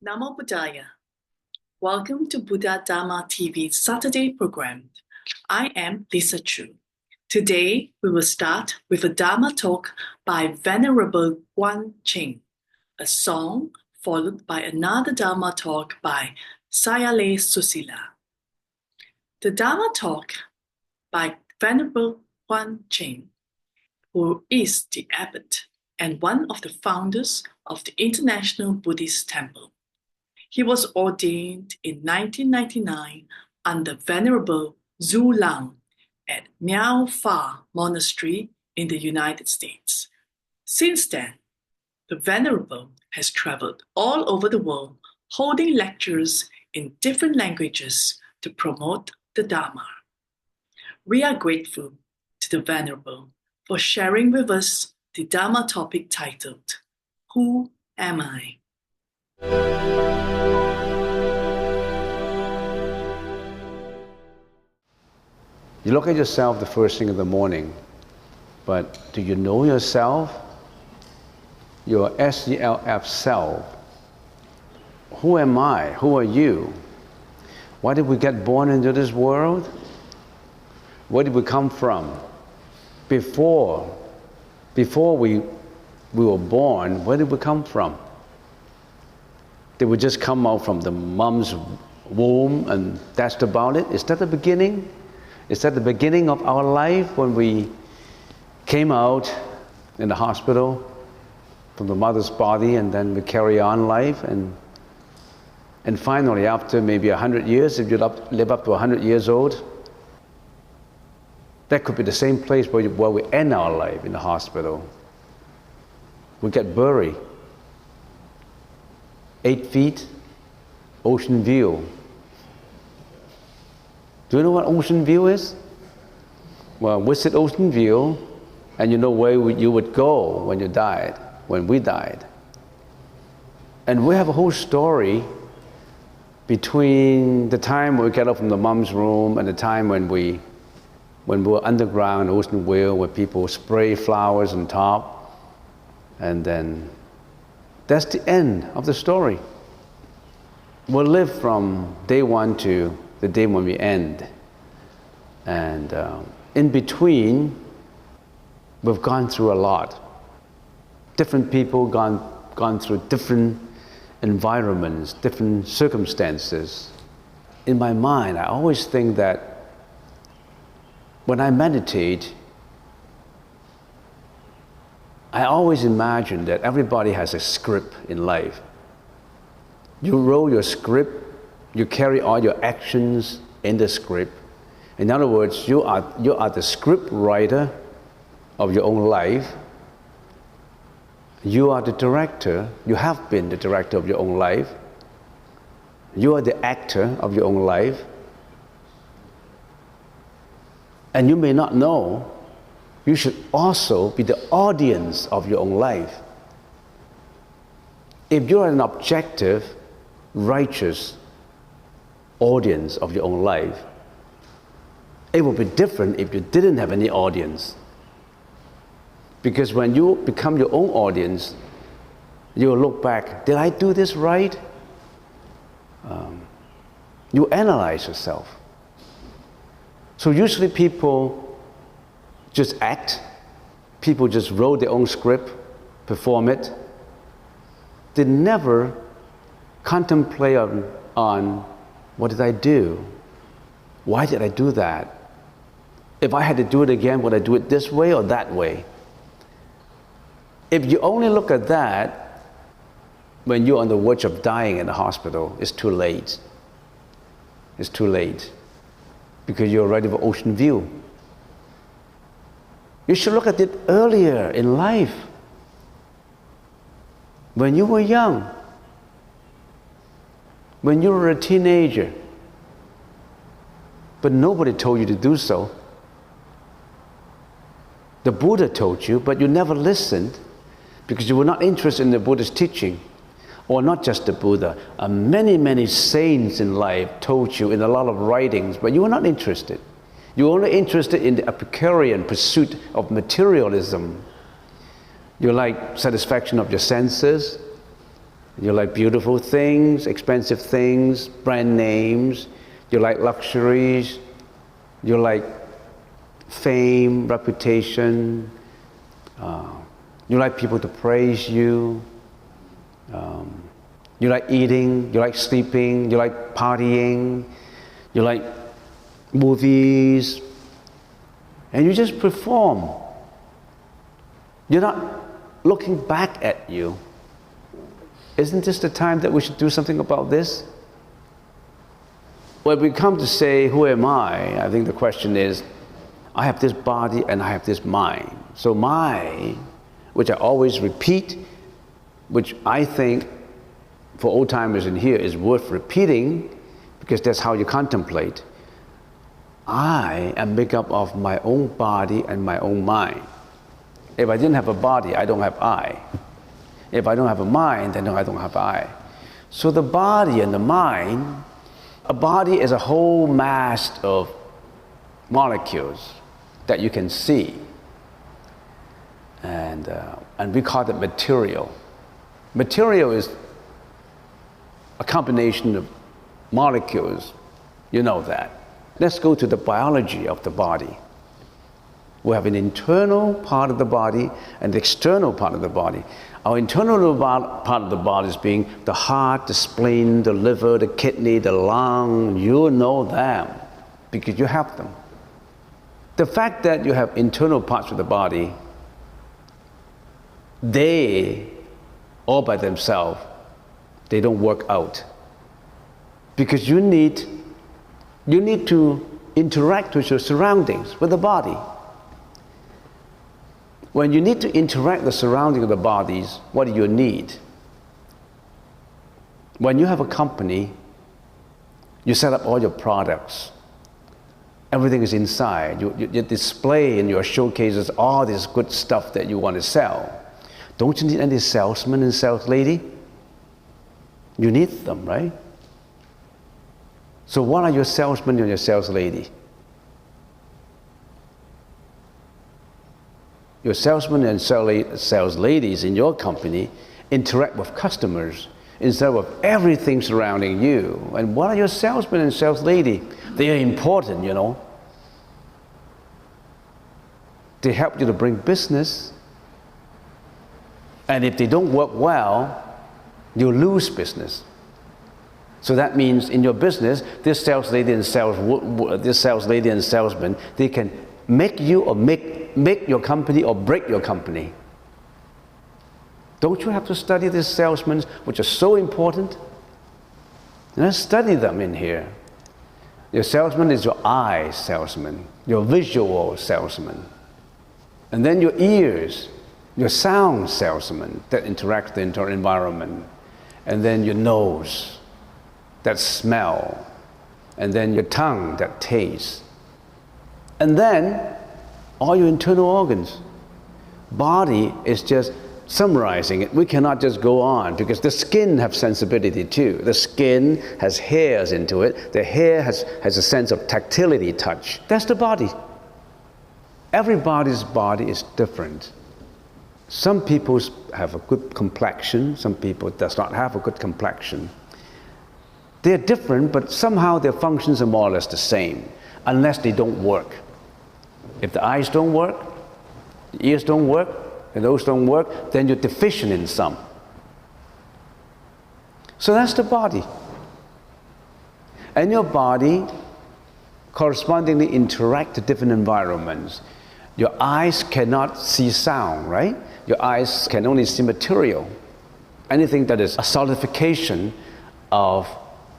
Namo Buddhaya. Welcome to Buddha Dharma TV's Saturday program. I am Lisa Chu. Today, we will start with a Dharma talk by Venerable Guan Ching, a song followed by another Dharma talk by Sayale Susila. The Dharma talk by Venerable Guan Ching, who is the abbot and one of the founders of the International Buddhist Temple. He was ordained in 1999 under Venerable Zhu Lang at Miao Fa Monastery in the United States. Since then, the Venerable has traveled all over the world holding lectures in different languages to promote the Dharma. We are grateful to the Venerable for sharing with us the Dharma topic titled, Who Am I? You look at yourself the first thing in the morning, but do you know yourself? Your SELF self. Who am I? Who are you? Why did we get born into this world? Where did we come from? Before we were born, where did we come from? Did we just come out from the mom's womb and that's about it? Is that the beginning? Is that the beginning of our life when we came out in the hospital from the mother's body and then we carry on life and finally after maybe 100 years, if you live up to 100 years old, that could be the same place where we end our life, in the hospital. We get buried. 8 feet, ocean view. Do you know what ocean view is? Well, visit ocean view and you know where you would go when you died, when we died. And we have a whole story between the time we get up from the mom's room and the time when we were underground, ocean view, where people spray flowers on top. And then that's the end of the story. We'll live from day one to the day when we end. And in between, we've gone through a lot. Different people gone through different environments, different circumstances. In my mind, I always think that when I meditate, I always imagine that everybody has a script in life. You wrote your script, you carry all your actions in the script. In other words, you are the script writer of your own life. You are the director, you have been the director of your own life. You are the actor of your own life. And you may not know, you should also be the audience of your own life. If you are an objective, righteous audience of your own life, it would be different if you didn't have any audience. Because when you become your own audience, you will look back, did I do this right? You analyze yourself. So usually people just act, people just wrote their own script, perform it. They never contemplate on what did I do? Why did I do that? If I had to do it again, would I do it this way or that way? If you only look at that when you're on the verge of dying in the hospital, it's too late. It's too late because you're already with ocean view. You should look at it earlier in life. When you were young, when you were a teenager, but nobody told you to do so. The Buddha told you, but you never listened because you were not interested in the Buddha's teaching. Or not just the Buddha, many saints in life told you in a lot of writings, but you were not interested. You were only interested in the Epicurean pursuit of materialism. You like satisfaction of your senses. You like beautiful things, expensive things, brand names. You like luxuries. You like fame, reputation. You like people to praise you. You like eating. You like sleeping. You like partying. You like movies. And you just perform. You're not looking back at you. Isn't this the time that we should do something about this? When we come to say, who am I think the question is, I have this body and I have this mind. So my, which I always repeat, which I think for old timers in here is worth repeating, because that's how you contemplate. I am made up of my own body and my own mind. If I didn't have a body, I don't have I. If I don't have a mind, then I don't have I. So the body and the mind, a body is a whole mass of molecules that you can see. And we call it material. Material is a combination of molecules. You know that. Let's go to the biology of the body. We have an internal part of the body and the external part of the body. Our internal part of the body is being the heart, the spleen, the liver, the kidney, the lung. You know them because you have them. The fact that you have internal parts of the body, they, all by themselves, they don't work out. Because you need to interact with your surroundings, with the body. When you need to interact with the surrounding of the bodies, what do you need? When you have a company, you set up all your products. Everything is inside. You display in your showcases all this good stuff that you want to sell. Don't you need any salesman and sales lady? You need them, right? So what are your salesmen and your sales lady? Your salesmen and sales ladies in your company interact with customers instead of everything surrounding you. And what are your salesmen and sales lady? They are important, you know. They help you to bring business. And if they don't work well, you lose business. So that means in your business, this sales lady and salesman, they can make you or make your company or break your company. Don't you have to study these salesmen, which are so important? Let's study them in here. Your salesman is your eye salesman, your visual salesman. And then your ears, your sound salesman that interact with the entire environment. And then your nose, that smell. And then your tongue, that taste. And then all your internal organs. Body is just summarizing it. We cannot just go on because the skin has sensibility too. The skin has hairs into it. The hair has a sense of tactility, touch. That's the body. Everybody's body is different. Some people have a good complexion. Some people does not have a good complexion. They're different, but somehow their functions are more or less the same, unless they don't work. If the eyes don't work, the ears don't work, the nose don't work, then you're deficient in some. So that's the body. And your body correspondingly interact to different environments. Your eyes cannot see sound, right? Your eyes can only see material. Anything that is a solidification of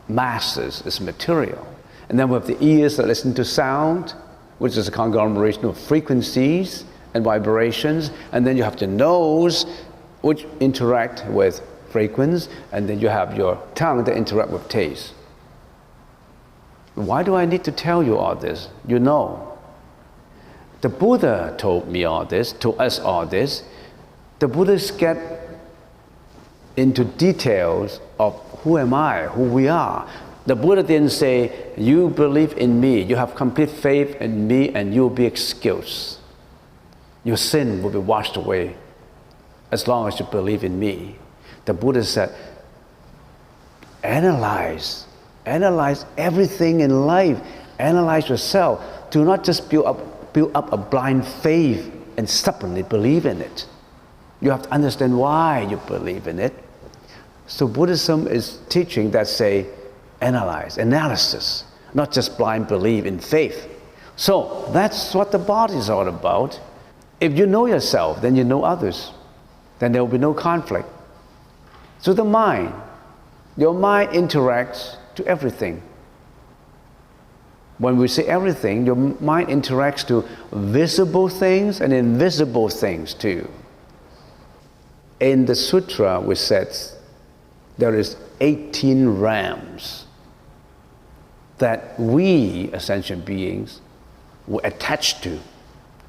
masses is material. And then we have the ears that listen to sound, which is a conglomeration of frequencies and vibrations. And then you have the nose, which interact with frequency. And then you have your tongue that interact with taste. Why do I need to tell you all this? You know. The Buddha told me all this, told us all this. The Buddhists get into details of who am I, who we are. The Buddha didn't say, you believe in me, you have complete faith in me, and you'll be excused. Your sin will be washed away as long as you believe in me. The Buddha said, analyze. Analyze everything in life. Analyze yourself. Do not just build up a blind faith and stubbornly believe in it. You have to understand why you believe in it. So Buddhism is teaching that say, analysis, not just blind belief in faith. So that's what the body is all about. If you know yourself, then you know others. Then there will be no conflict. So the mind, your mind interacts to everything. When we say everything, your mind interacts to visible things and invisible things too. In the sutra, which says there is 18 realms that we, as sentient beings, we attach to,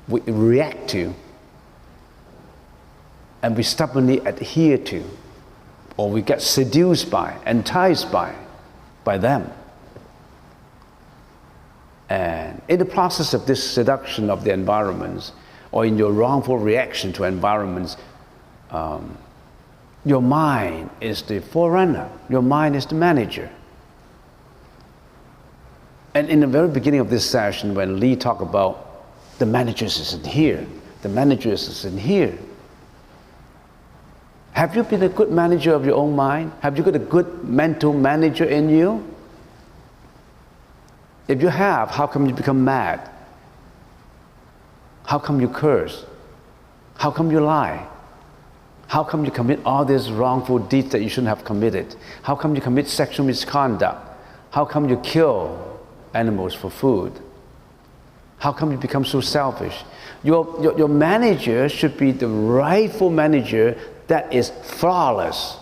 we react to, and we stubbornly adhere to, or we get seduced by, enticed by them. And in the process of this seduction of the environments, or in your wrongful reaction to environments, your mind is the forerunner, your mind is the manager. And in the very beginning of this session, when Lee talked about the managers is in here, the managers is in here. Have you been a good manager of your own mind? Have you got a good mental manager in you? If you have, how come you become mad? How come you curse? How come you lie? How come you commit all these wrongful deeds that you shouldn't have committed? How come you commit sexual misconduct? How come you kill animals for food? How come you become so selfish? Your manager should be the rightful manager that is flawless,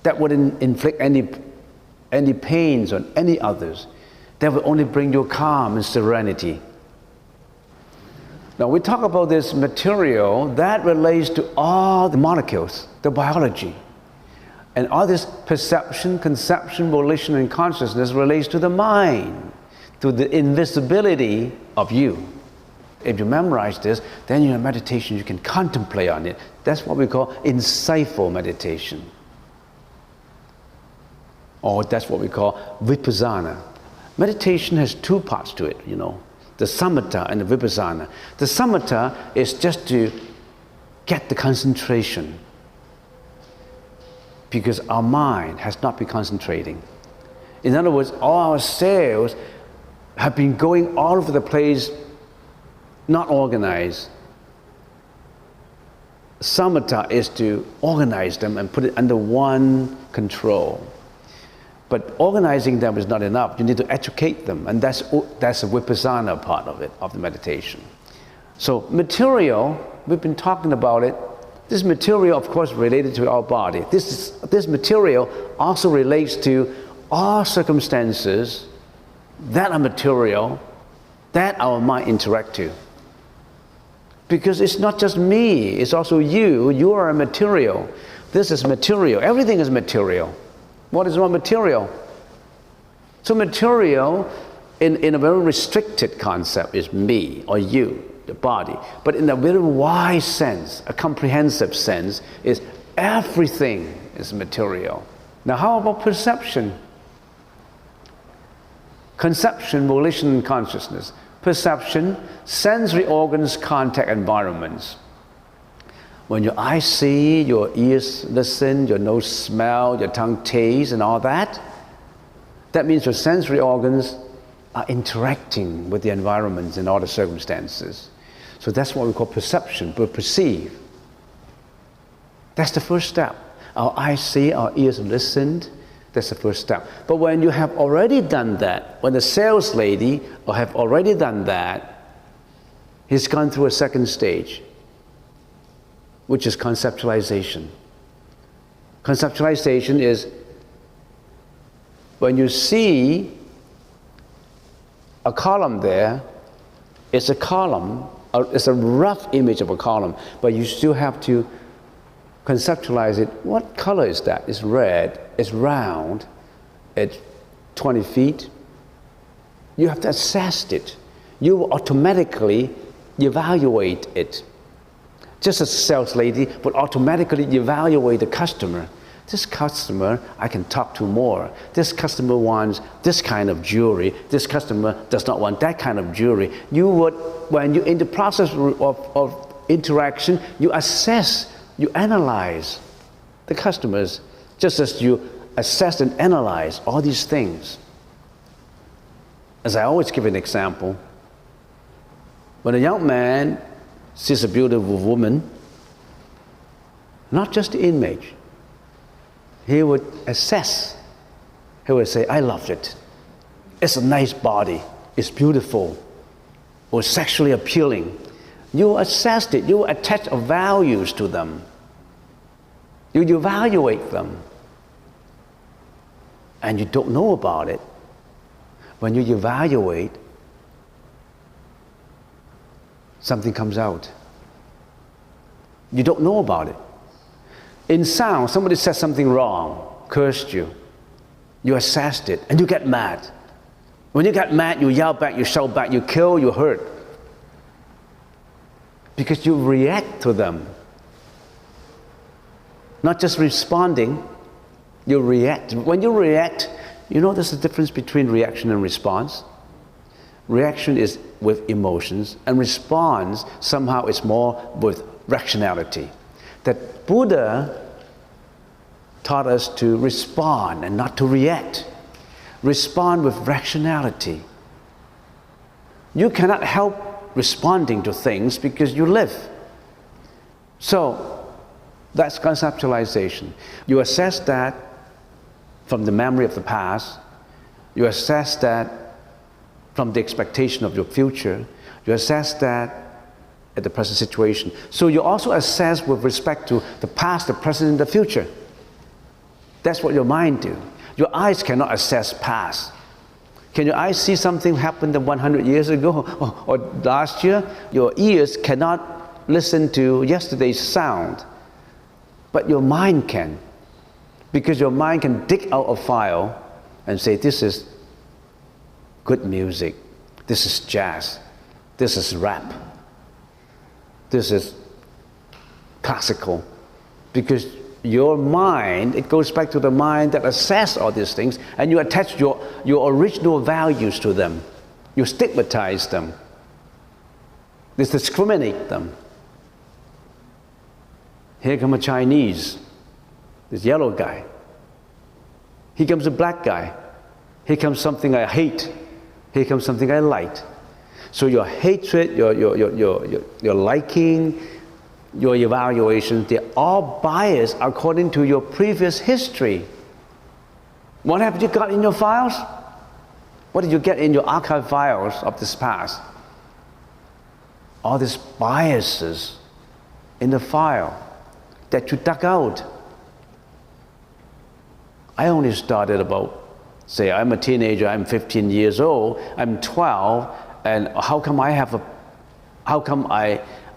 that wouldn't inflict any pains on any others, that will only bring you calm and serenity. Now we talk about this material that relates to all the molecules, the biology. And all this perception, conception, volition, and consciousness relates to the mind, to the invisibility of you. If you memorize this, then in your meditation you can contemplate on it. That's what we call insightful meditation. Or that's what we call vipassana. Meditation has two parts to it, you know, the samatha and the vipassana. The samatha is just to get the concentration, because our mind has not been concentrating. In other words, all our cells have been going all over the place, not organized. Samatha is to organize them and put it under one control. But organizing them is not enough. You need to educate them, and that's a vipassana part of it, of the meditation. So material, we've been talking about it. This material, of course, related to our body. This material also relates to all circumstances that are material, that our mind interact to. Because it's not just me, it's also you. You are a material. This is material. Everything is material. What is not material? So material, in a very restricted concept, is me or you, the body. But in a very wide sense, a comprehensive sense, is everything is material. Now how about perception? Conception, volition, and consciousness. Perception, sensory organs, contact environments. When your eyes see, your ears listen, your nose smell, your tongue taste, and all that, that means your sensory organs are interacting with the environments in all the circumstances. So that's what we call perception, we perceive. That's the first step. Our eyes see, our ears listened, that's the first step. But when you have already done that, when the sales lady have already done that, he's gone through a second stage, which is conceptualization. Conceptualization is when you see a column there, it's a column, it's a rough image of a column, but you still have to conceptualize it. What color is that? It's red, it's round, it's 20 feet. You have to assess it. You will automatically evaluate it. Just as a sales lady would automatically evaluate the customer this customer I can talk to more. This customer wants this kind of jewelry. This customer does not want that kind of jewelry. You would, when you're in the process of interaction, you assess, you analyze the customers, just as you assess and analyze all these things. As I always give an example, when a young man sees a beautiful woman, not just the image, he would assess. He would say, I loved it. It's a nice body. It's beautiful. Or sexually appealing. You assess it. You attach values to them. You evaluate them. And you don't know about it. When you evaluate, something comes out. You don't know about it. In sound, somebody said something wrong, cursed you. You assessed it, and you get mad. When you get mad, you yell back, you shout back, you kill, you hurt. Because you react to them. Not just responding, you react. When you react, you know there's a difference between reaction and response. Reaction is with emotions, and response somehow is more with rationality. That Buddha taught us to respond and not to react. Respond with rationality. You cannot help responding to things because you live. So that's conceptualization. You assess that from the memory of the past. You assess that from the expectation of your future. You assess that at the present situation. So you also assess with respect to the past, the present, and the future. That's what your mind do. Your eyes cannot assess past. Can your eyes see something happened 100 years ago or last year? Your ears cannot listen to yesterday's sound. But your mind can. Because your mind can dig out a file and say, this is good music. This is jazz. This is rap. This is classical. Because your mind, it goes back to the mind that assesses all these things, and you attach your original values to them. You stigmatize them. You discriminate them. Here comes a Chinese, this yellow guy. Here comes a black guy. Here comes something I hate. Here comes something I like. So your hatred, your liking, your evaluation, they're all biased according to your previous history. What have you got in your files? What did you get in your archive files of this past? All these biases in the file that you dug out. I only started about, say, I'm a teenager, I'm 15 years old, I'm 12, and how come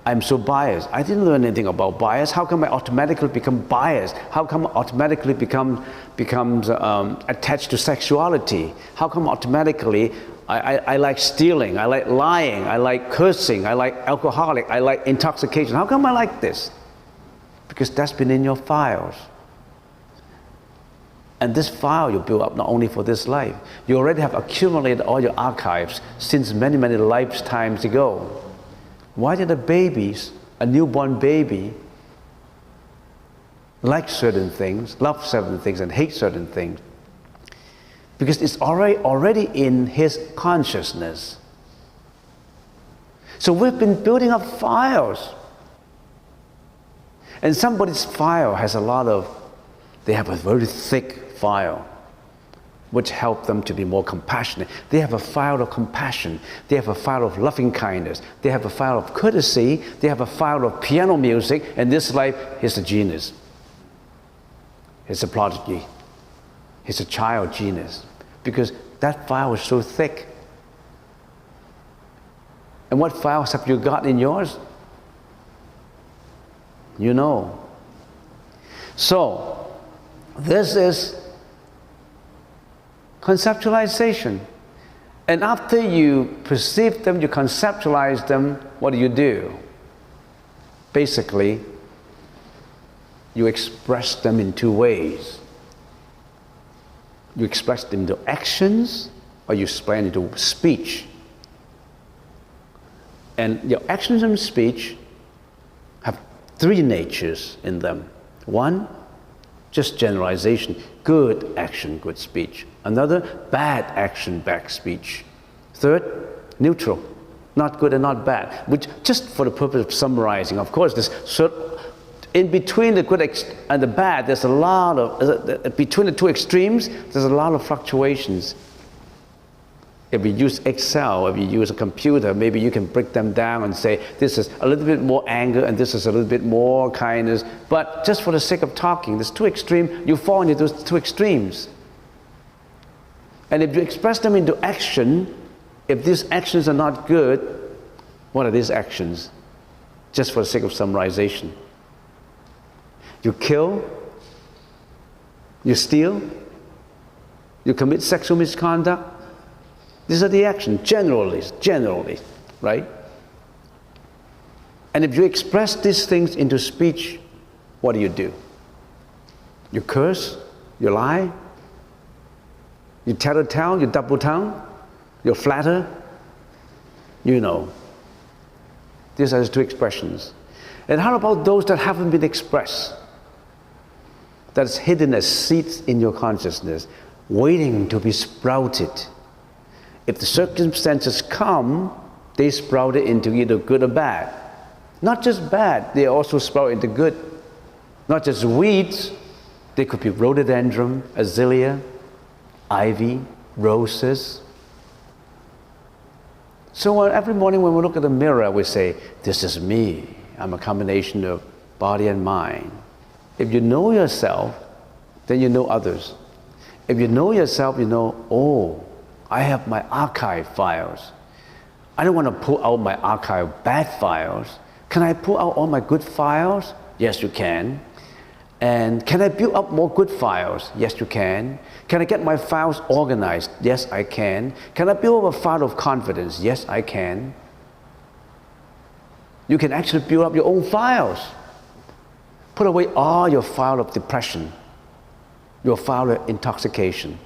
I'm so biased? I didn't learn anything about bias. How come I automatically become biased? How come I automatically becomes attached to sexuality? How come automatically I like stealing, I like lying, I like cursing, I like alcoholic, I like intoxication? How come I like this? Because that's been in your files. And this file you build up not only for this life. You already have accumulated all your archives since many, many lifetimes ago. Why did a newborn baby, like certain things, love certain things, and hate certain things? Because it's already in his consciousness. So we've been building up files. And somebody's file has they have a very thick file, which help them to be more compassionate. They have a file of compassion. They have a file of loving kindness. They have a file of courtesy. They have a file of piano music. In this life, he's a genius. He's a prodigy. He's a child genius. Because that file is so thick. And what files have you got in yours? You know. So, this is conceptualization. And after you perceive them, you conceptualize them, what do? Basically, you express them in two ways. You express them into actions, or you express them into speech. And your actions and speech have three natures in them. One, just generalization, good action, good speech. Another, bad action, bad speech. Third, neutral, not good and not bad, which just for the purpose of summarizing. Of course, in between the good and the bad, there's a lot of, between the two extremes, there's a lot of fluctuations. If you use Excel, if you use a computer, maybe you can break them down and say, this is a little bit more anger and this is a little bit more kindness. But just for the sake of talking, there's two extremes, you fall into those two extremes. And if you express them into action, if these actions are not good, what are these actions? Just for the sake of summarization. You kill, you steal, you commit sexual misconduct. These are the actions, generally, right? And if you express these things into speech, what do? You curse, you lie, you tell a tale, you double tongue, you flatter, you know. These are the two expressions. And how about those that haven't been expressed? That's hidden as seeds in your consciousness, waiting to be sprouted. If the circumstances come, they sprout it into either good or bad. Not just bad, they also sprout into good. Not just weeds, they could be rhododendron, azalea, ivy, roses. So every morning when we look at the mirror, we say, this is me. I'm a combination of body and mind. If you know yourself, then you know others. If you know yourself, you know, oh, I have my archive files. I don't want to pull out my archive bad files. Can I pull out all my good files? Yes, you can. And can I build up more good files? Yes, you can. Can I get my files organized? Yes, I can. Can I build up a file of confidence? Yes, I can. You can actually build up your own files. Put away all your file of depression, your file of intoxication,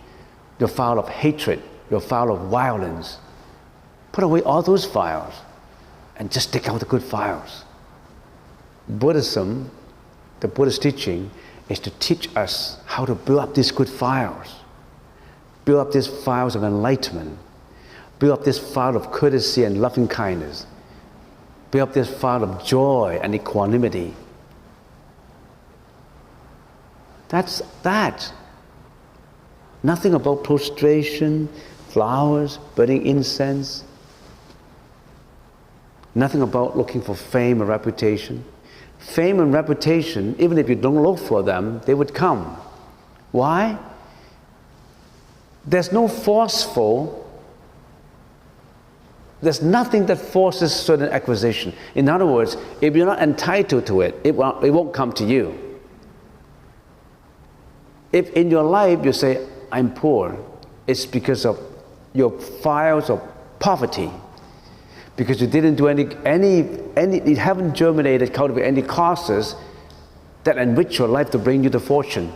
your file of hatred, your file of violence. Put away all those files and just take out the good files. Buddhism, the Buddhist teaching, is to teach us how to build up these good files. Build up these files of enlightenment. Build up this file of courtesy and loving kindness. Build up this file of joy and equanimity. That's that. Nothing about prostration, flowers, burning incense. Nothing about looking for fame or reputation. Fame and reputation, even if you don't look for them, they would come. Why? There's there's nothing that forces certain acquisition. In other words, if you're not entitled to it, it won't come to you. If in your life you say, I'm poor, it's because of your files of poverty. Because you didn't do you haven't germinated, cultivated any causes that enrich your life to bring you the fortune.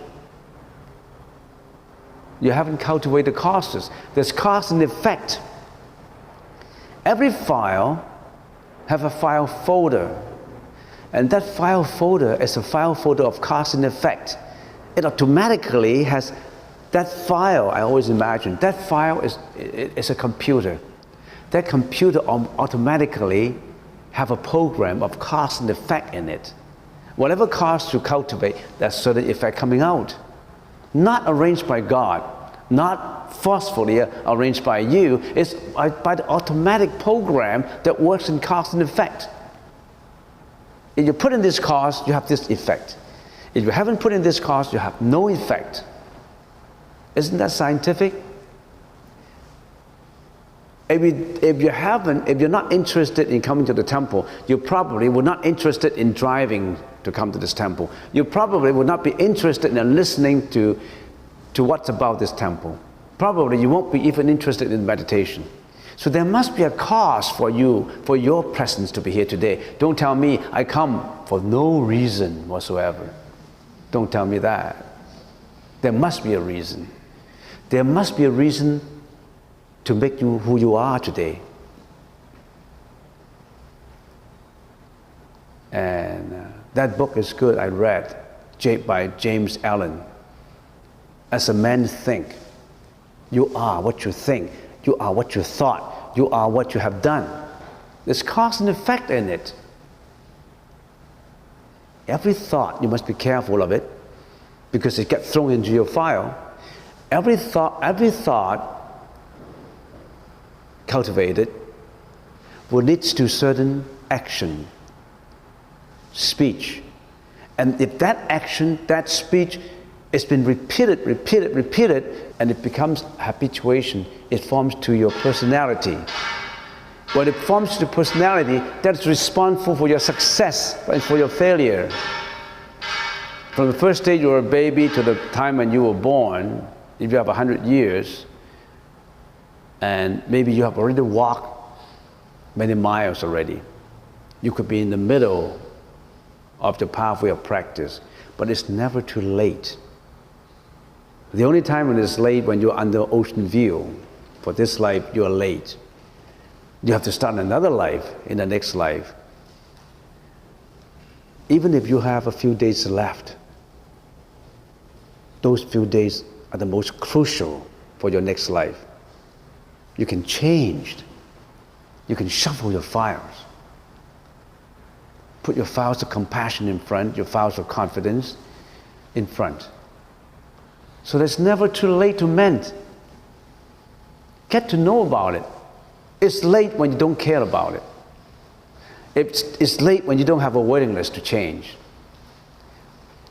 You haven't cultivated causes. There's cause and effect. Every file have a file folder. And that file folder is a file folder of cause and effect. It automatically has that file. I always imagine that file is a computer. That computer automatically have a program of cause and effect in it. Whatever cause you cultivate, there's certain effect coming out. Not arranged by God, not forcefully arranged by you. It's by the automatic program that works in cause and effect. If you put in this cause, you have this effect. If you haven't put in this cause, you have no effect. Isn't that scientific? If you're not interested in coming to the temple, you probably were not interested in driving to come to this temple. You probably would not be interested in listening to what's about this temple. Probably you won't be even interested in meditation. So there must be a cause for you, for your presence to be here today. Don't tell me I come for no reason whatsoever. Don't tell me that. There must be a reason. There must be a reason to make you who you are today. And that book is good, I read, by James Allen. As a man think, you are what you think, you are what you thought, you are what you have done. There's cause and effect in it. Every thought, you must be careful of it, because it gets thrown into your file. Every thought cultivated will lead to certain action, speech. And if that action, that speech, has been repeated, and it becomes habituation, it forms to your personality. When it forms to personality, that's responsible for your success and for your failure. From the first day you were a baby to the time when you were born, if you have 100 years, and maybe you have already walked many miles already, you could be in the middle of the pathway of practice, but it's never too late. The only time when it's late when you're under ocean view. For this life, you're late. You have to start another life in the next life. Even if you have a few days left, those few days are the most crucial for your next life. You can change. You can shuffle your files. Put your files of compassion in front, your files of confidence in front. So it's never too late to mend. Get to know about it. It's late when you don't care about it. It's late when you don't have a willingness to change.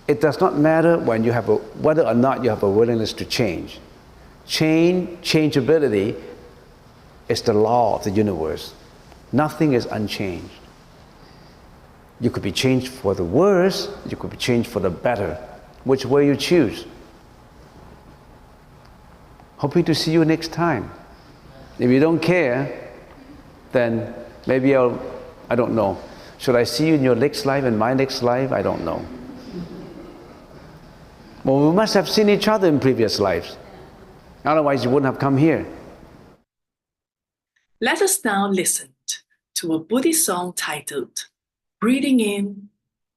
It does not matter when you have whether or not you have a willingness to change. Changeability is the law of the universe. Nothing is unchanged. You could be changed for the worse, you could be changed for the better. Which way you choose. Hoping to see you next time. If you don't care, then maybe I don't know. Should I see you in your next life and my next life? I don't know. Well, we must have seen each other in previous lives. Otherwise, you wouldn't have come here. Let us now listen to a Buddhist song titled Breathing In,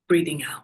Breathing Out.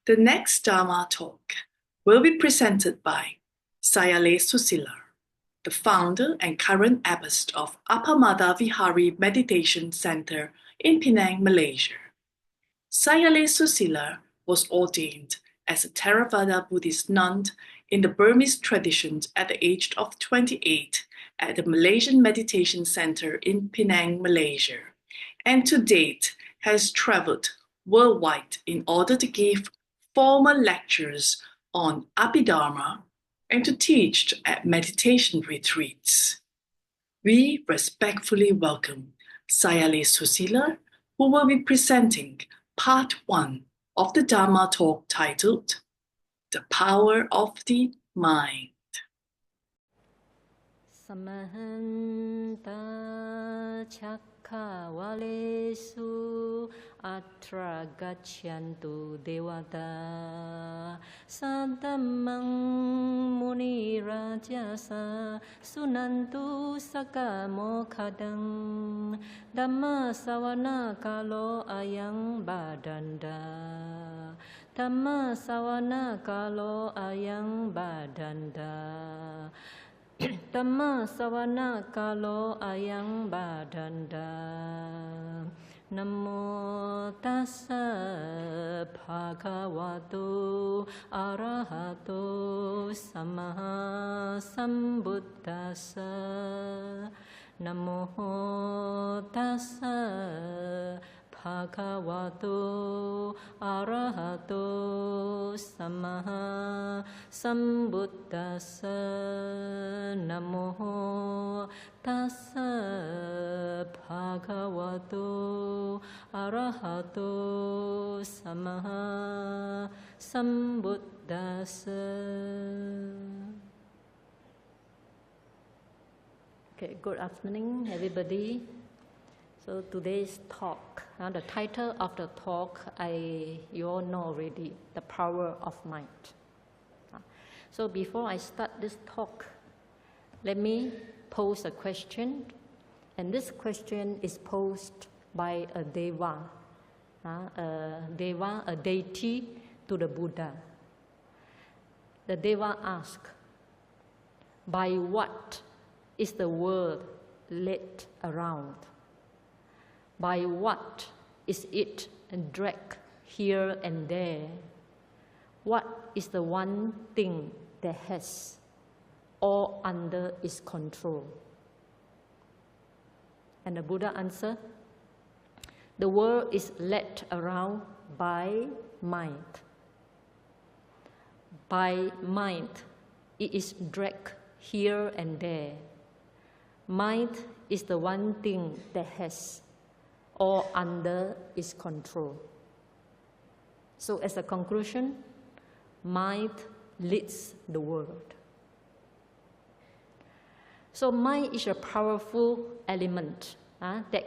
The next Dharma talk will be presented by Sayale Susila. the founder and current abbess of Appamada Vihari Meditation Center in Penang, Malaysia. Sayadaw Susila was ordained as a Theravada Buddhist nun in the Burmese tradition at the age of 28 at the Malaysian Meditation Center in Penang, Malaysia, and to date has traveled worldwide in order to give formal lectures on Abhidharma and to teach at meditation retreats. We respectfully welcome Sayadaw Susila, who will be presenting Part 1 of the Dharma talk titled The Power of the Mind. Samahanta Chakkawalesu Atra Gacchyantu Devata Sadhammang Muni Rajasa Sunantu Sakamo Khadang Dhamma Sawana Kalo Ayang Badanda Dhamma Sawana Kalo Ayang Badanda Dhamma Sawana Kalo Ayang Badanda Namo Tassa Bhagavato Arahato Samma Sambuddhassa Namo Tassa Bhagavato Arahato Samma Sambuddhassa Namo Tassa Bhagavato Arahato Samma Sambuddhassa. Okay, good afternoon, everybody. So today's talk, the title of the talk, you all know already, The Power of Mind. So before I start this talk, let me pose a question. And this question is posed by a deva, a deity to the Buddha. The deva asks, by what is the world led around? By what is it dragged here and there? What is the one thing that has all under its control? And the Buddha answered, the world is led around by mind. By mind, it is dragged here and there. Mind is the one thing that has all under its control. So as a conclusion, mind leads the world. So mind is a powerful element that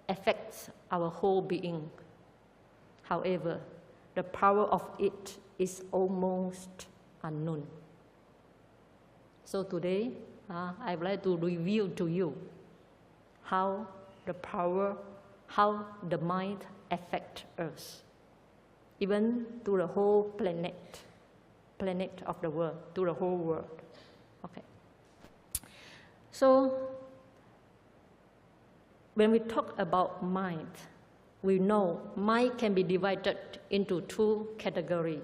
affects our whole being. However, the power of it is almost unknown. So today, I would like to reveal to you how the mind affects us, even to the whole planet of the world, to the whole world. Okay. So, when we talk about mind, we know mind can be divided into two categories.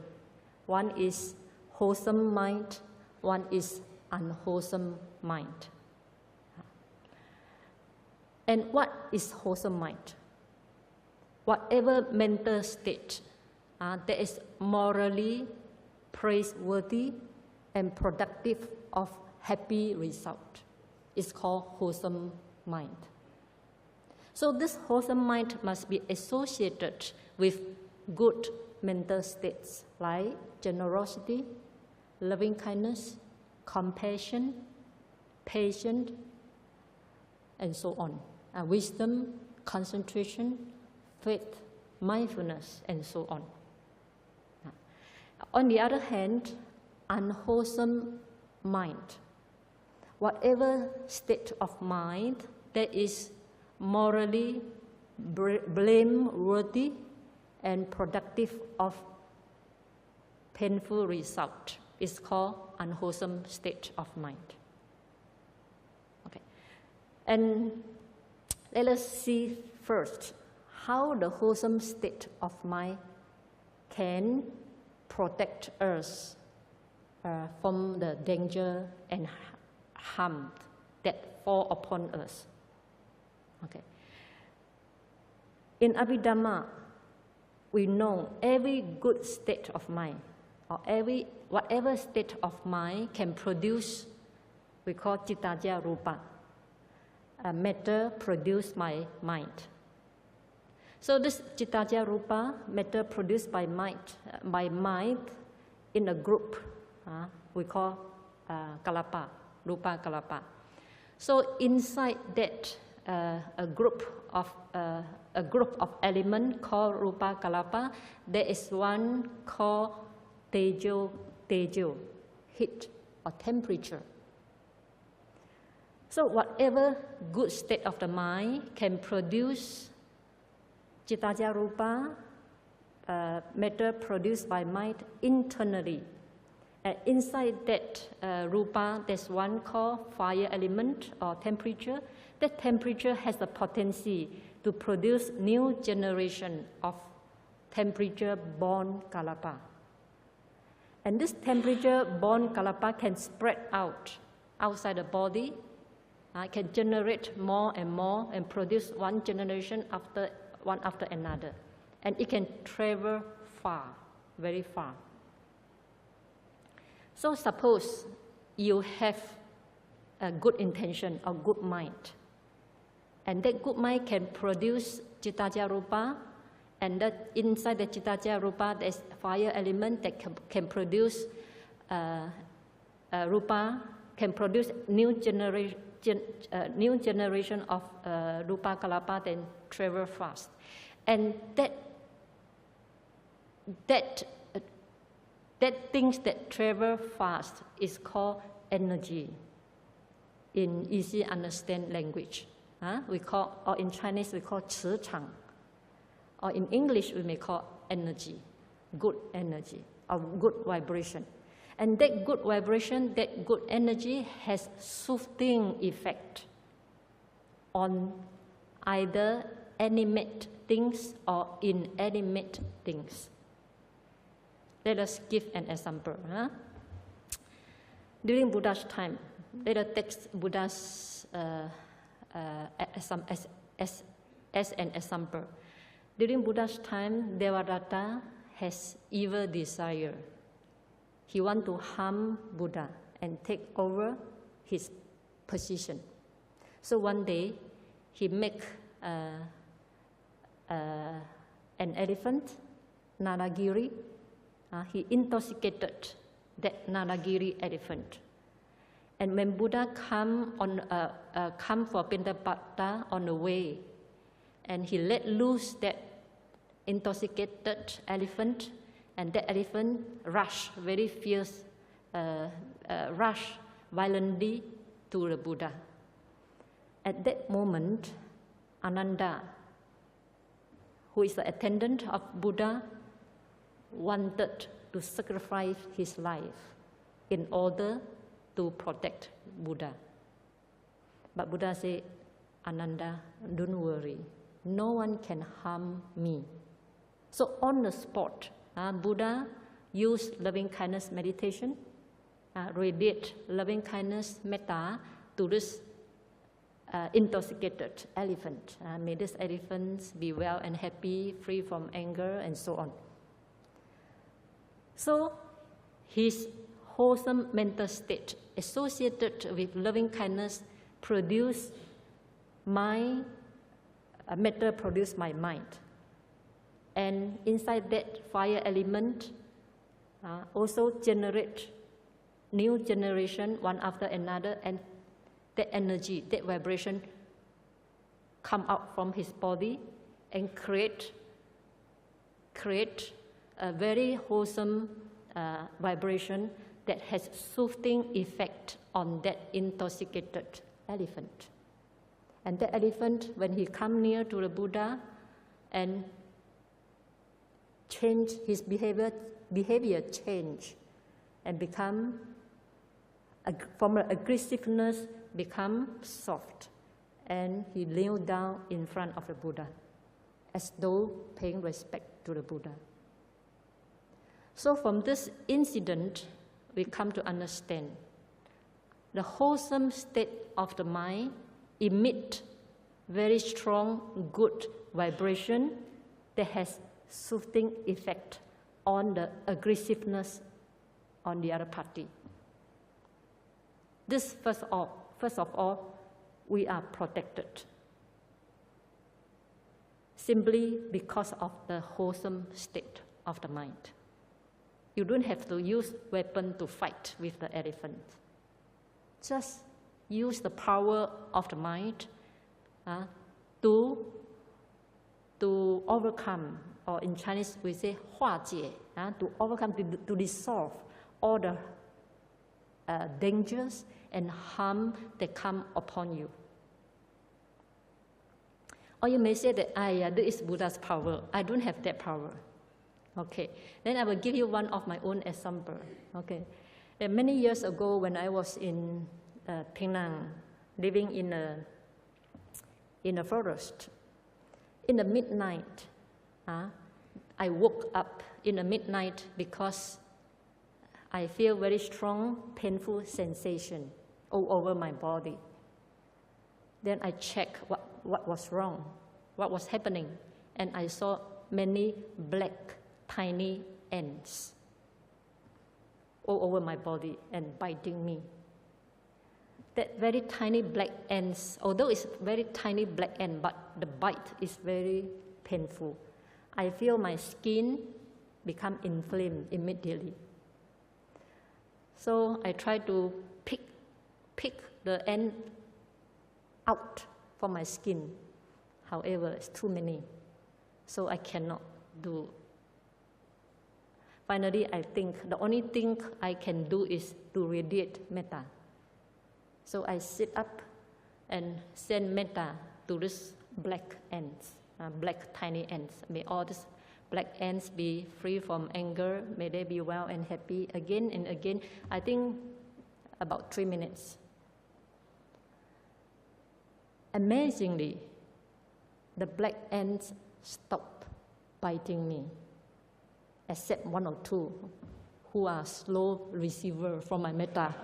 One is wholesome mind, one is unwholesome mind. And what is wholesome mind? Whatever mental state that is morally praiseworthy and productive of happy result is called wholesome mind. So this wholesome mind must be associated with good mental states like generosity, loving kindness, compassion, patience, and so on. Wisdom, concentration, faith, mindfulness, and so on. On the other hand, unwholesome mind, whatever state of mind that is morally blameworthy and productive of painful result is called unwholesome state of mind. And let us see first how the wholesome state of mind can protect us from the danger and harm that fall upon us. Okay. In Abhidhamma, we know every good state of mind, or whatever state of mind can produce, we call cittaja rupa, matter produced by mind. So this cittaja rupa, matter produced by mind in a group, we call kalapa, rupa kalapa. So inside that a group of elements called rupa kalapa, there is one called tejo, heat or temperature. So whatever good state of the mind can produce cittaja rupa, matter produced by mind internally. Inside that rupa, there's one called fire element or temperature. That temperature has the potency to produce new generation of temperature-born kalapa. And this temperature-born kalapa can spread out outside the body, can generate more and produce one generation after another. And it can travel far, very far. So suppose you have a good intention or good mind, and that good mind can produce cittaja rupa, and that inside the cittaja rupa there's fire element that can produce rupa, can produce new generation of rupa kalapa, then travel fast. And that things that travel fast is called energy in easy understand language. We call, or in Chinese we call 磁场, or in English we may call energy, good energy, or good vibration. And that good vibration, that good energy has soothing effect on either animate things or inanimate things. Let us give an example. During Buddha's time, let us take Buddha's as an example. During Buddha's time, Devadatta has evil desire. He wants to harm Buddha and take over his position. So one day, he make an elephant, Naragiri. He intoxicated that Naragiri elephant. And when Buddha come for Bdtv on the way, and he let loose that intoxicated elephant, and that elephant rushed very fierce, rushed violently to the Buddha. At that moment, Ananda, who is the attendant of Buddha, wanted to sacrifice his life in order to protect Buddha. But Buddha said, Ananda, don't worry, no one can harm me. So on the spot, Buddha used loving kindness meditation, radiate loving kindness metta to this intoxicated elephant. May this elephant be well and happy, free from anger, and so on. So his wholesome mental state associated with loving kindness produce mind, matter produced by mind. And inside that fire element also generate new generation one after another, and that energy, that vibration come out from his body and create a very wholesome vibration that has soothing effect on that intoxicated elephant. And that elephant, when he come near to the Buddha and change his behavior change and become from aggressiveness become soft and he kneeled down in front of the Buddha, as though paying respect to the Buddha. So from this incident, we come to understand the wholesome state of the mind emit very strong good vibration that has soothing effect on the aggressiveness on the other party. This first of all, we are protected simply because of the wholesome state of the mind. You don't have to use weapon to fight with the elephant. Just use the power of the mind to overcome, or in Chinese we say 化解, to overcome, to dissolve all the dangers and harm that come upon you. Or you may say that, this is Buddha's power. I don't have that power. Okay, then I will give you one of my own example. Okay, many years ago when I was in Penang, living in a forest, in the midnight, I woke up in the midnight because I feel very strong, painful sensation all over my body. Then I checked what was wrong, what was happening, and I saw many black, tiny ants all over my body and biting me. That very tiny black ants, although it's very tiny black ant, but the bite is very painful. I feel my skin become inflamed immediately. So I try to pick the ant out from my skin. However, it's too many, so I cannot do. Finally, I think the only thing I can do is to radiate metta. So I sit up and send metta to these black ants, black tiny ants. May all these black ants be free from anger. May they be well and happy again and again. I think about 3 minutes. Amazingly, the black ants stopped biting me, except one or two who are slow receiver from my metta.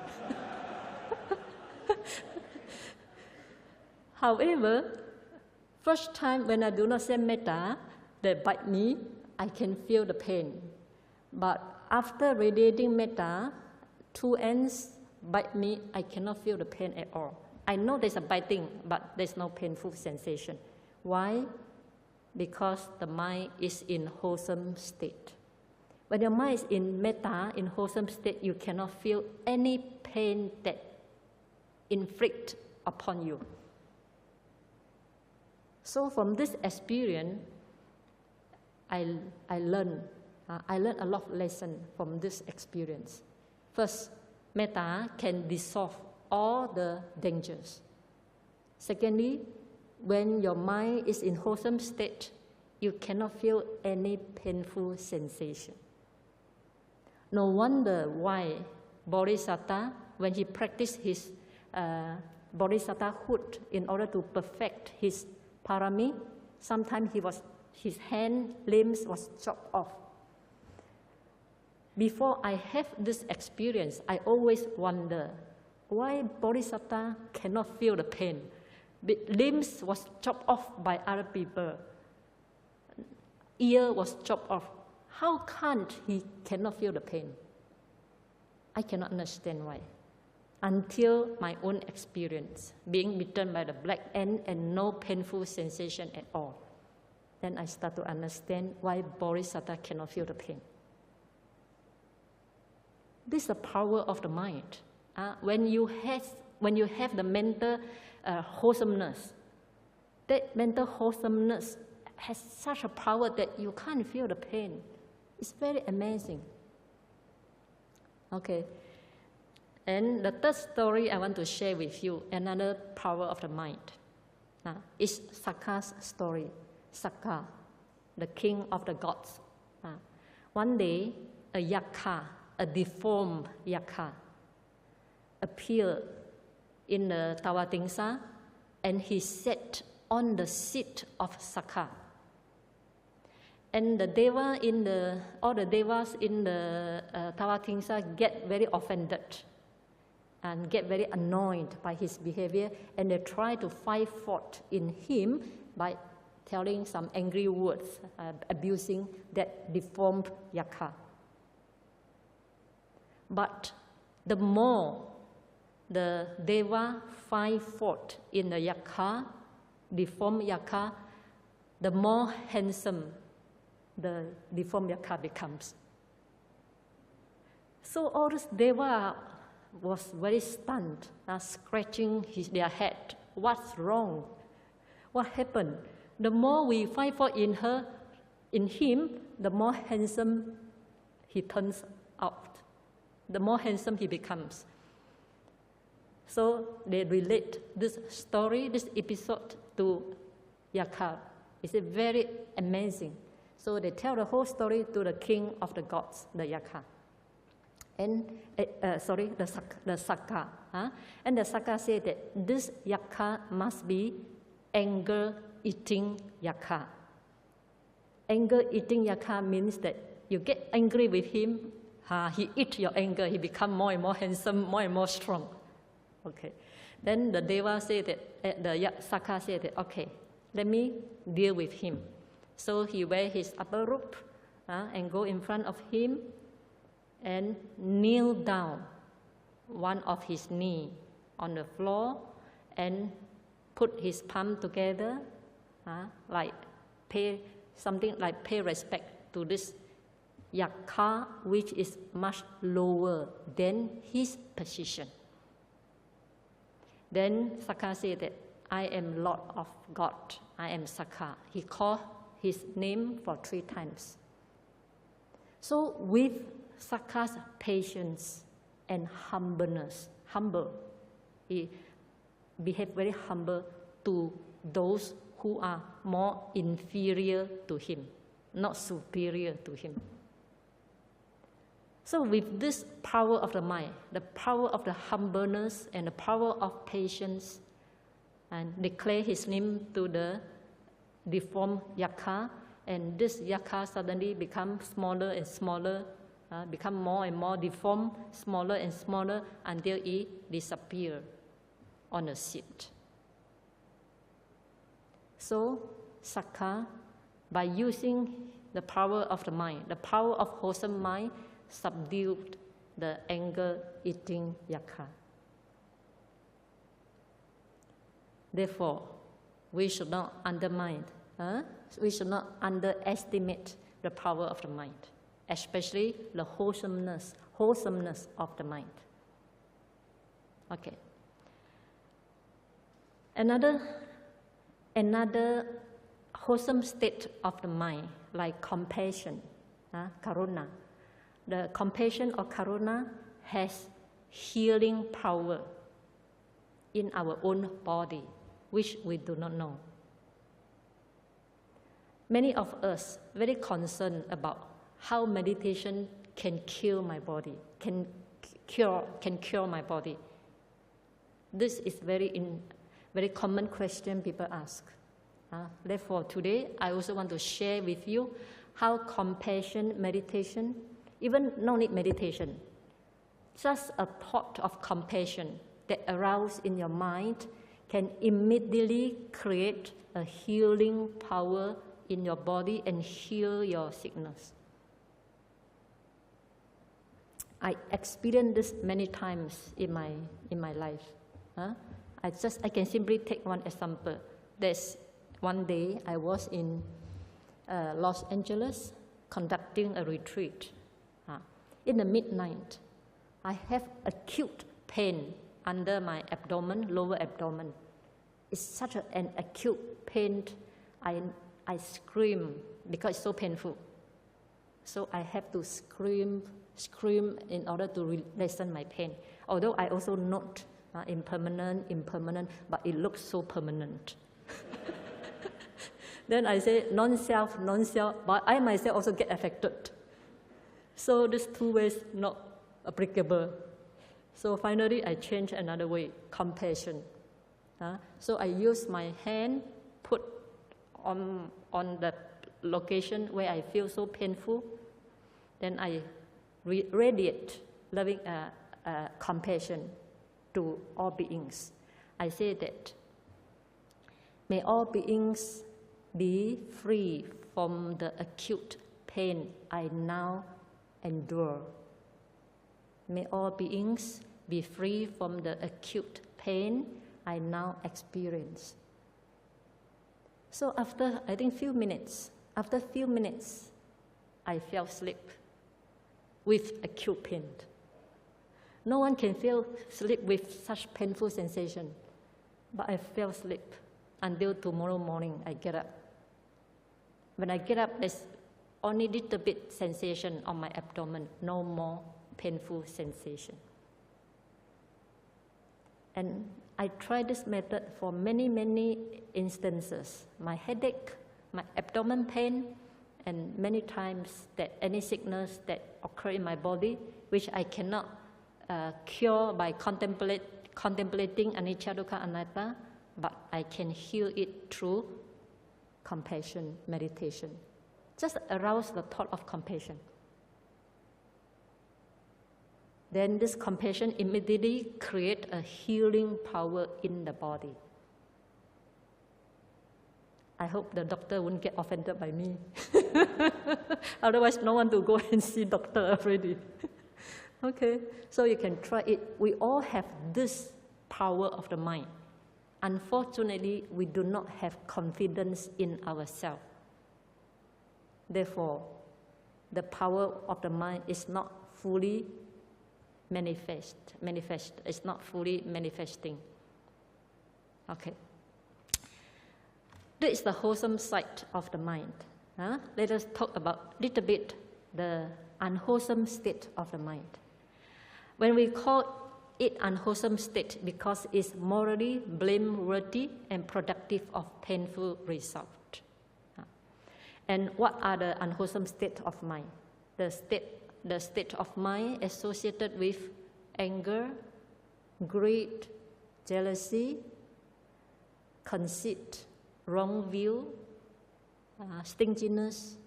However, first time when I do not send metta, they bite me, I can feel the pain. But after radiating metta, 2 ants bite me, I cannot feel the pain at all. I know there's a biting, but there's no painful sensation. Why? Because the mind is in wholesome state. When your mind is in metta, in wholesome state, you cannot feel any pain that inflict upon you. So from this experience, I learned a lot of lessons from this experience. First, metta can dissolve all the dangers. Secondly, when your mind is in wholesome state, you cannot feel any painful sensation. No wonder why Bodhisattva, when he practiced his bodhisattvahood in order to perfect his parami, sometimes his hand, limbs was chopped off. Before I have this experience, I always wonder why Bodhisattva cannot feel the pain. Limbs was chopped off by other people. Ear was chopped off. How can't he cannot feel the pain? I cannot understand why. Until my own experience, being bitten by the black ant and no painful sensation at all. Then I start to understand why Bodhisattva cannot feel the pain. This is the power of the mind. When you have the mental wholesomeness, that mental wholesomeness has such a power that you can't feel the pain. It's very amazing. Okay. And the third story I want to share with you, another power of the mind, is Sakka's story. Sakka, the king of the gods. One day, a yakka, a deformed yakka, appeared in the Tawatingsa and he sat on the seat of Sakka. And all the devas in the Tavatimsa get very offended and get very annoyed by his behavior, and they try to find fault in him by telling some angry words, abusing that deformed Yakka. But the more the Deva find fault in the Yakka, deformed Yakka, the more handsome the deformed Yakka becomes. So all this Deva was very stunned, scratching their head. What's wrong? What happened? The more we find fault in him, the more handsome he turns out. The more handsome he becomes. So they relate this story, this episode to Yakka. It's very amazing. So they tell the whole story to the king of the gods, the Yakka. And the Sakka. And the Sakka said that this Yakka must be anger-eating Yakka. Anger-eating Yakka means that you get angry with him, he eats your anger, he becomes more and more handsome, more and more strong. Okay. Then the Deva said that, the Sakka said that, okay, let me deal with him. So he wears his upper robe and go in front of him and kneel down one of his knee on the floor and put his palm together, like pay respect to this Yakka, which is much lower than his position. Then Sakka said that, I am Lord of God, I am Sakka. He called his name for 3 times. So with Sakka's patience and humbleness, he behaved very humble to those who are more inferior to him, not superior to him. So with this power of the mind, the power of the humbleness and the power of patience, and declare his name to the deformed Yakka, and this Yakka suddenly becomes smaller and smaller, become more and more deformed, smaller and smaller, until he disappears on a seat. So Sakka, by using the power of the mind, the power of wholesome mind, subdued the anger-eating Yakka. Therefore, we should not we should not underestimate the power of the mind, especially the wholesomeness of the mind. Okay. Another wholesome state of the mind, like compassion, karuna. The compassion or karuna has healing power in our own body, which we do not know. Many of us very concerned about how meditation can kill my body, can cure my body. This is very common question people ask. Therefore, today I also want to share with you how compassion meditation, even no need meditation, just a thought of compassion that arouses in your mind can immediately create a healing power in your body and heal your sickness. I experienced this many times in my life. I can simply take one example. There's one day I was in Los Angeles conducting a retreat. In the midnight, I have acute pain under my abdomen, lower abdomen. It's such an acute pain. I scream because it's so painful. So I have to scream in order to lessen my pain. Although I also note impermanent, but it looks so permanent. Then I say non-self, but I myself also get affected. So these 2 ways not applicable. So finally I changed another way, compassion. So I use my hand, put on the location where I feel so painful. Then I radiate loving compassion to all beings. I say that, may all beings be free from the acute pain I now endure. May all beings be free from the acute pain I now experience. So after, I think, few minutes, I fell asleep with acute pain. No one can feel sleep with such painful sensation, but I fell asleep until tomorrow morning I get up. When I get up, there's only little bit sensation on my abdomen, no more painful sensation. And I tried this method for many, many instances. My headache, my abdomen pain, and many times that any sickness that occur in my body, which I cannot cure by contemplating anicca, dukkha, anatta, but I can heal it through compassion meditation. Just arouse the thought of compassion. Then this compassion immediately creates a healing power in the body. I hope the doctor won't get offended by me. Otherwise, no one to go and see doctor already. Okay, so you can try it. We all have this power of the mind. Unfortunately, we do not have confidence in ourselves. Therefore, the power of the mind is not fully manifest. It's not fully manifesting. Okay. This is the wholesome side of the mind. Let us talk about a little bit the unwholesome state of the mind. When we call it unwholesome state, because it's morally blameworthy and productive of painful result. And what are the unwholesome state of mind? The state of mind associated with anger, greed, jealousy, conceit, wrong view, stinginess,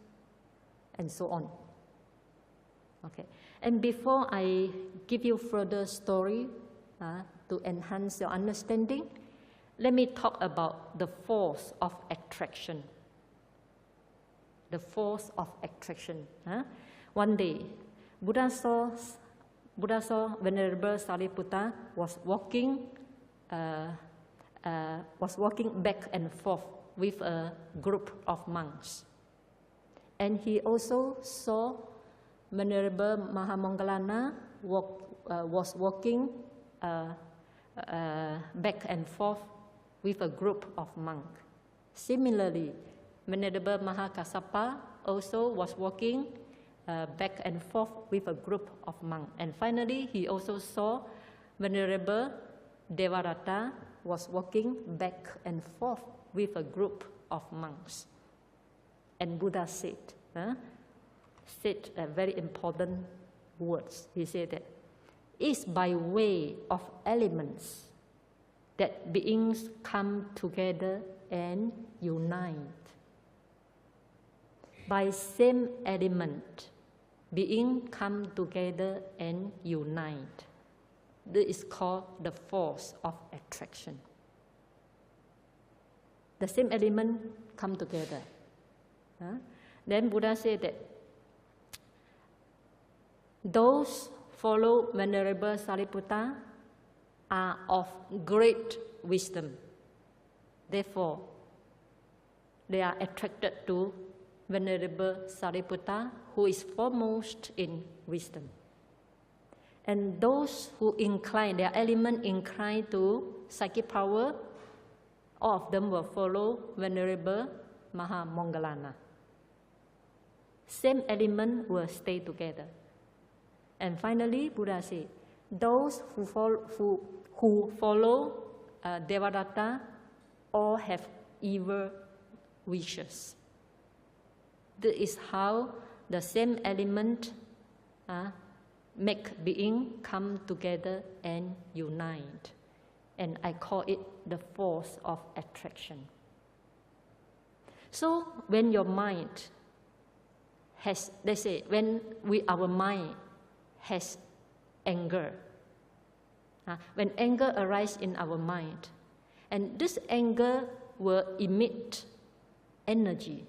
and so on. Okay. And before I give you further story to enhance your understanding, let me talk about the force of attraction. The force of attraction. One day, Buddha saw Venerable Sariputta was walking back and forth with a group of monks. And he also saw Venerable Mahamoggallana was walking back and forth with a group of monks. Similarly, Venerable Mahakassapa also was walking back and forth with a group of monks. And finally, he also saw Venerable Devadatta was walking back and forth with a group of monks. And Buddha said very important words. He said that it's by way of elements that beings come together and unite. By same element, beings come together and unite. This is called the force of attraction. The same element come together. Then Buddha said that those follow Venerable Sariputta are of great wisdom. Therefore, they are attracted to Venerable Sariputta, who is foremost in wisdom. And those who incline, their element incline to psychic power, all of them will follow Venerable Mahamoggallana. Same element will stay together. And finally, Buddha said, those who follow Devadatta all have evil wishes. This is how the same element make being come together and unite. and I call it the force of attraction. So when your mind has, they say, when our mind has anger, when anger arises in our mind, and this anger will emit energy.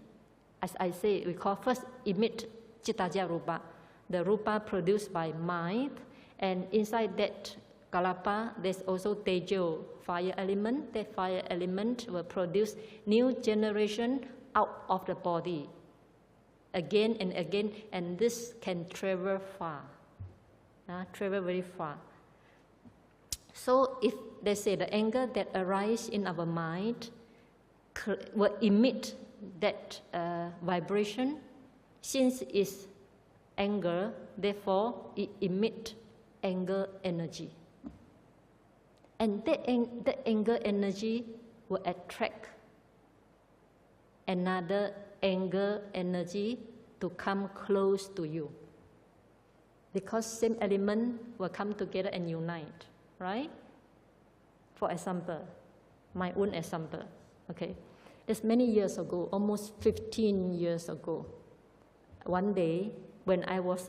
As I say, we call first emit Chittaja Rupa, the Rupa produced by mind, and inside that Kalapa, there's also Tejo, fire element. That fire element will produce new generation out of the body, again and again, and this can travel far, travel very far. So if they say the anger that arises in our mind will emit that vibration, since it's anger, therefore it emits anger energy. And that anger energy will attract another anger energy to come close to you. Because same element will come together and unite, right? For example, my own example, okay? That's many years ago, almost 15 years ago. One day, when I was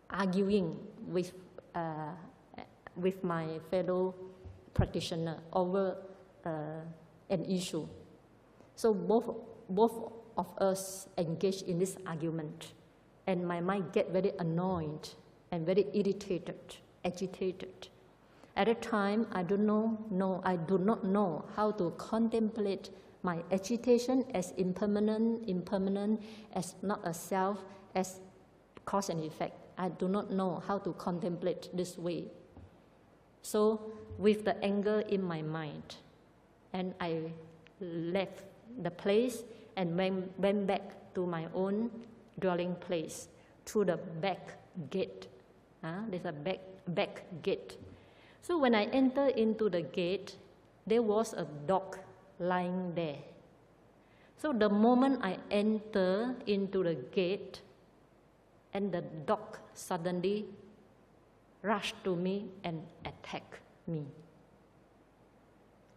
arguing with my fellow practitioner over an issue, so both of us engaged in this argument, and my mind get very annoyed and very irritated, agitated. At the time, I do not know how to contemplate my agitation as impermanent, as not a self, as cause and effect. I do not know how to contemplate this way. So, with the anger in my mind, and I left the place and went back to my own dwelling place through the back gate. There's a back gate. So when I entered into the gate, there was a dog lying there. So the moment I enter into the gate, and the dog suddenly rushed to me and attacked me.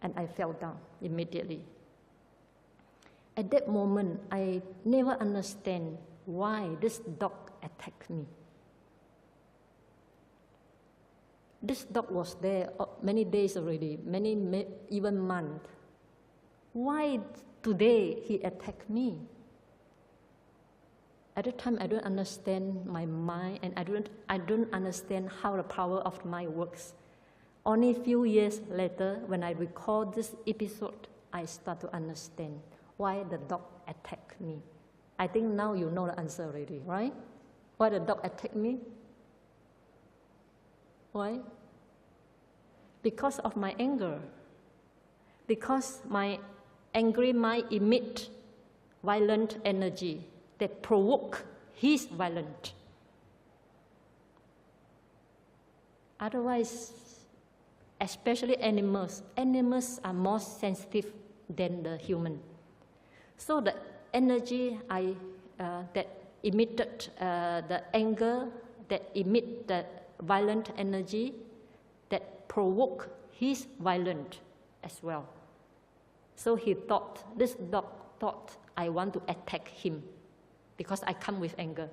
And I fell down immediately. At that moment, I never understand why this dog attacked me. This dog was there many days already, even months. Why today he attacked me? At the time, I don't understand my mind, and I don't understand how the power of mind works. Only a few years later, when I recall this episode, I start to understand why the dog attacked me. I think now you know the answer already, right? Why the dog attacked me? Why? Because of my anger. Because my angry mind emits violent energy that provoke his violence. Otherwise, especially animals are more sensitive than the human. So the energy that emitted, the anger that emit the violent energy that provoke his violence as well. So this dog thought I want to attack him because I come with anger.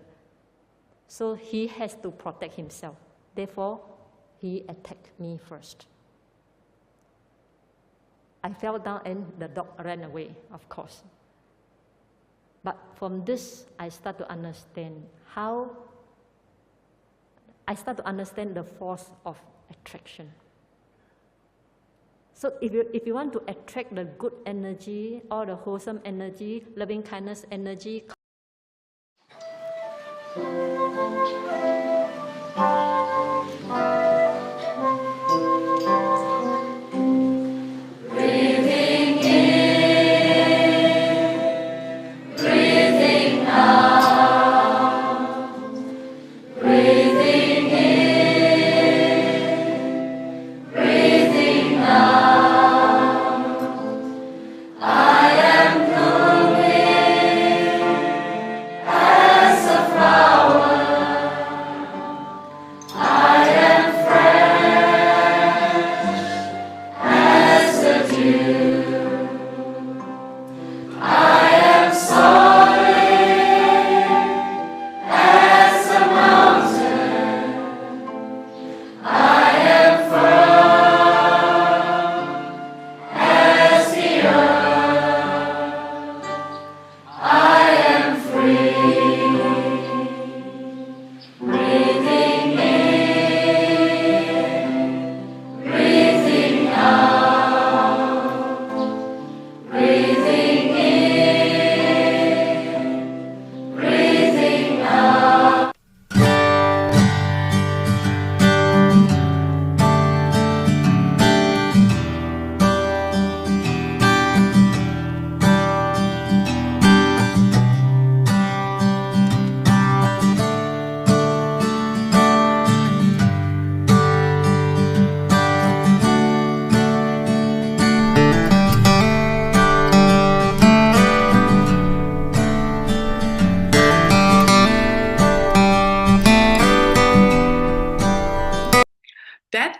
So he has to protect himself. Therefore, he attacked me first. I fell down and the dog ran away, of course. But from this, I start to understand the force of attraction. So if you want to attract the good energy, or the wholesome energy, loving kindness energy, Flower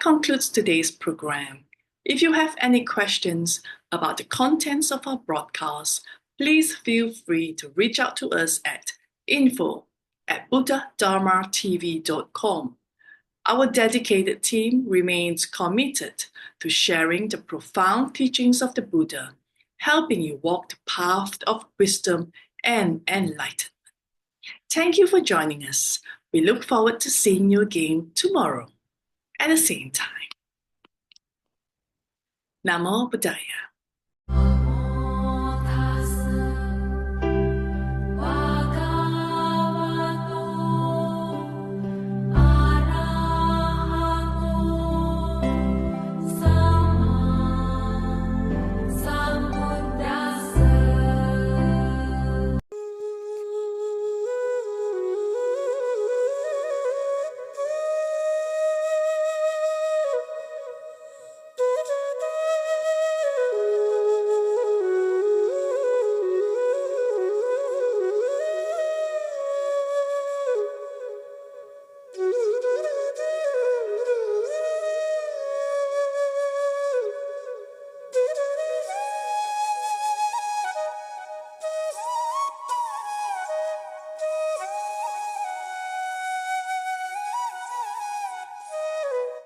concludes today's program. If you have any questions about the contents of our broadcast, please feel free to reach out to us at info@buddhadharmatv.com. Our dedicated team remains committed to sharing the profound teachings of the Buddha, helping you walk the path of wisdom and enlightenment. Thank you for joining us. We look forward to seeing you again tomorrow at the same time. Namo Buddhaya.